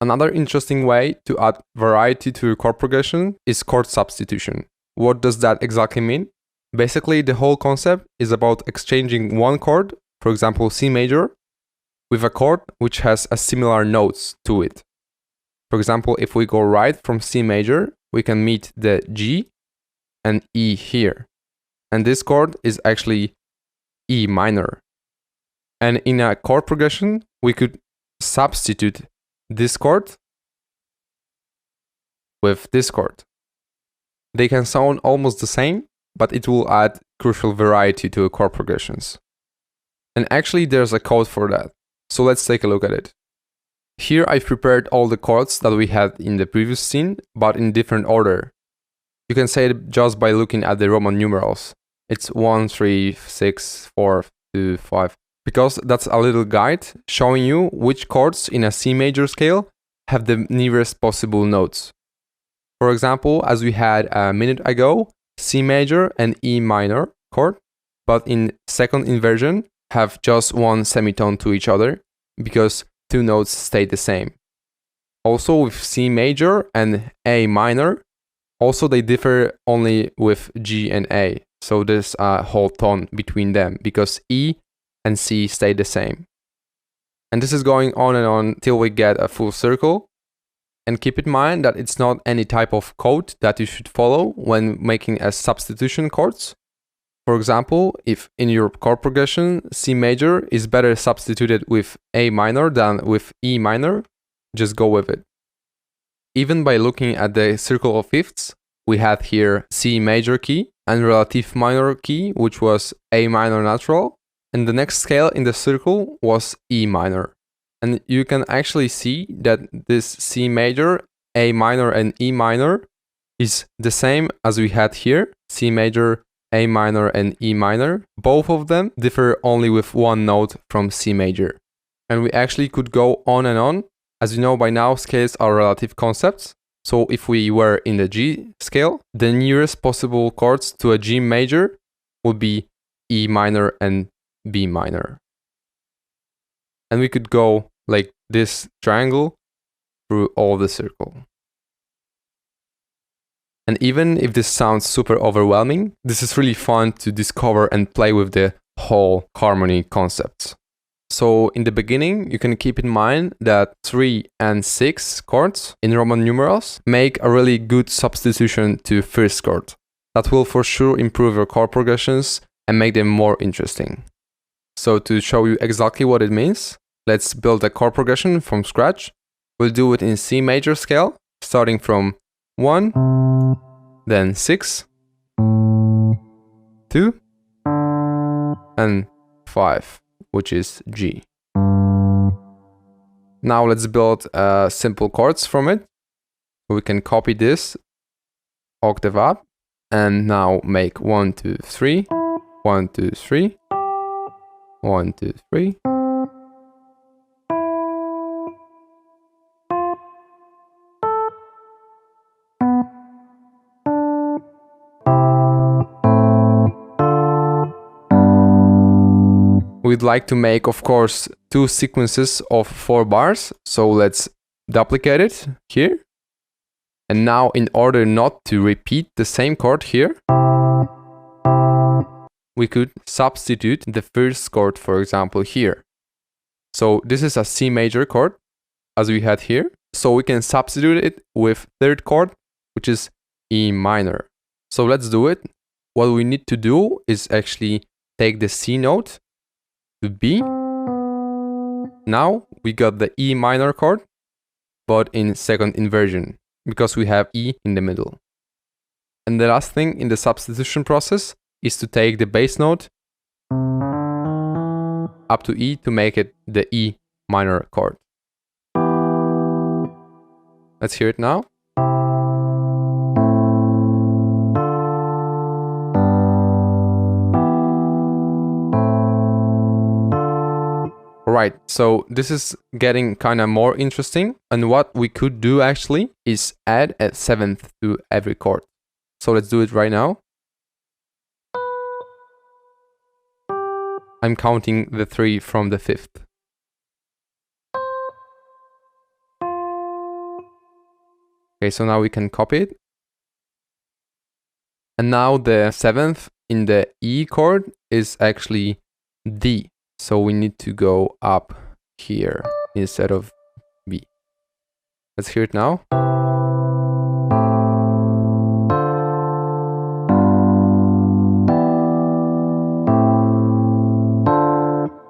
Another interesting way to add variety to your chord progression is chord substitution. What does that exactly mean? Basically, the whole concept is about exchanging one chord, for example C major, with a chord which has a similar notes to it. For example, if we go right from C major, we can meet the G and E here. And this chord is actually E minor. And in a chord progression, we could substitute this chord with this chord. They can sound almost the same, but it will add crucial variety to chord progressions. And actually there's a code for that. So let's take a look at it. Here I've prepared all the chords that we had in the previous scene, but in different order. You can say it just by looking at the Roman numerals. It's 1, 3, 6, 4, 2, 5. Because that's a little guide showing you which chords in a C major scale have the nearest possible notes. For example, as we had a minute ago, C major and E minor chord, but in second inversion have just one semitone to each other because two notes stay the same. Also with C major and A minor, also they differ only with G and A. So there's a whole tone between them because E and C stay the same. And this is going on and on till we get a full circle. And keep in mind that it's not any type of code that you should follow when making a substitution chords. For example, if in your chord progression C major is better substituted with A minor than with E minor, just go with it. Even by looking at the circle of fifths, we had here C major key and relative minor key, which was A minor natural, and the next scale in the circle was E minor. And you can actually see that this C major, A minor and E minor is the same as we had here, C major, A minor and E minor. Both of them differ only with one note from C major. And we actually could go on and on. As you know by now, scales are relative concepts. So if we were in the G scale, the nearest possible chords to a G major would be E minor and B minor. And we could go like this triangle through all the circle. And even if this sounds super overwhelming, this is really fun to discover and play with the whole harmony concepts. So in the beginning, you can keep in mind that 3 and 6 chords in Roman numerals make a really good substitution to first chord. That will for sure improve your chord progressions and make them more interesting. So to show you exactly what it means, let's build a chord progression from scratch. We'll do it in C major scale, starting from 1, then 6, 2, and 5, which is G. Now let's build simple chords from it. We can copy this octave up, and now make 1, 2, 3, 1, 2, 3, 1, 2, 3. We'd like to make, of course, 2 sequences of 4 bars. So let's duplicate it here. And now in order not to repeat the same chord here, we could substitute the first chord, for example, here. So this is a C major chord, as we had here. So we can substitute it with third chord, which is E minor. So let's do it. What we need to do is actually take the C note to B. Now we got the E minor chord, but in second inversion, because we have E in the middle. And the last thing in the substitution process is to take the bass note up to E to make it the E minor chord. Let's hear it now. Alright, so this is getting kind of more interesting, and what we could do actually is add a 7th to every chord. So let's do it right now. I'm counting the 3 from the 5th. Okay, so now we can copy it. And now the 7th in the E chord is actually D. So we need to go up here instead of B. Let's hear it now.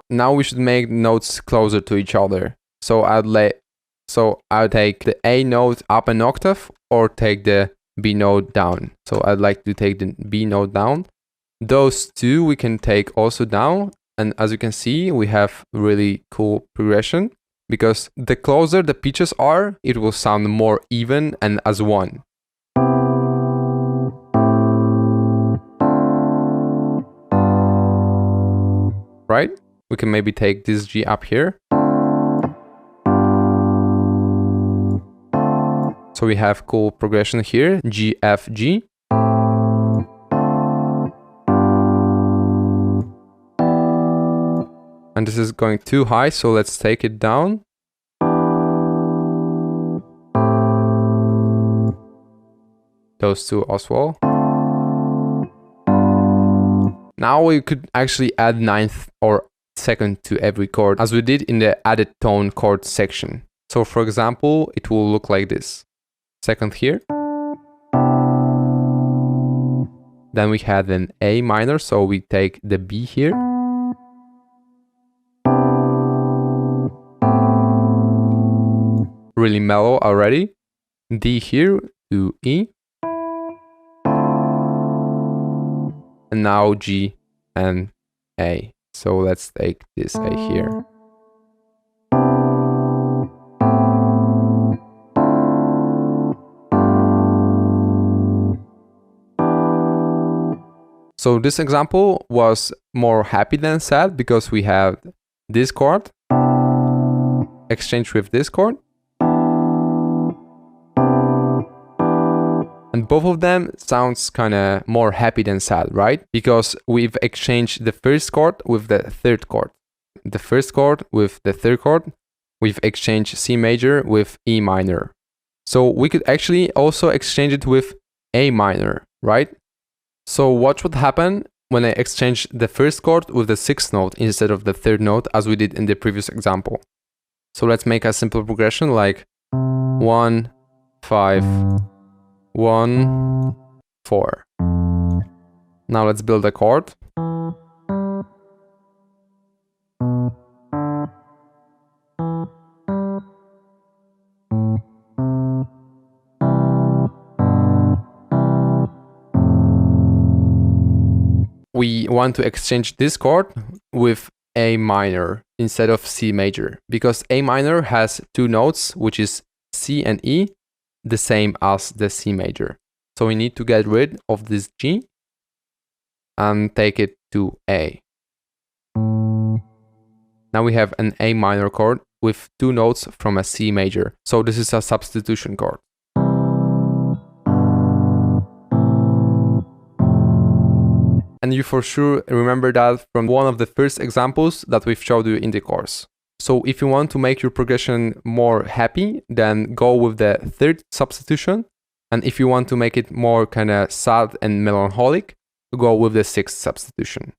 Now we should make notes closer to each other. So I'll take the A note up an octave or take the B note down. So I'd like to take the B note down. Those two we can take also down. And as you can see, we have really cool progression because the closer the pitches are, it will sound more even and as one. Right? We can maybe take this G up here. So we have cool progression here, G, F, G. And this is going too high, so let's take it down. Those two as well. Now we could actually add 9th or 2nd to every chord, as we did in the added tone chord section. So for example, it will look like this. 2nd here. Then we had an A minor, so we take the B here. Really mellow already. D here to E. And now G and A. So let's take this A here. So this example was more happy than sad because we have this chord exchanged with this chord. And both of them sounds kind of more happy than sad, right? Because we've exchanged the first chord with the third chord. The first chord with the third chord. We've exchanged C major with E minor. So we could actually also exchange it with A minor, right? So what would happen when I exchange the first chord with the 6th note instead of the 3rd note as we did in the previous example? So let's make a simple progression like 1, 5, 1, 4. Now let's build a chord. We want to exchange this chord with A minor instead of C major because A minor has 2 notes, which is C and E, the same as the C major. So we need to get rid of this G and take it to A. Now we have an A minor chord with 2 notes from a C major. So this is a substitution chord. And you for sure remember that from one of the first examples that we've showed you in the course. So if you want to make your progression more happy, then go with the 3rd substitution. And if you want to make it more kind of sad and melancholic, go with the 6th substitution.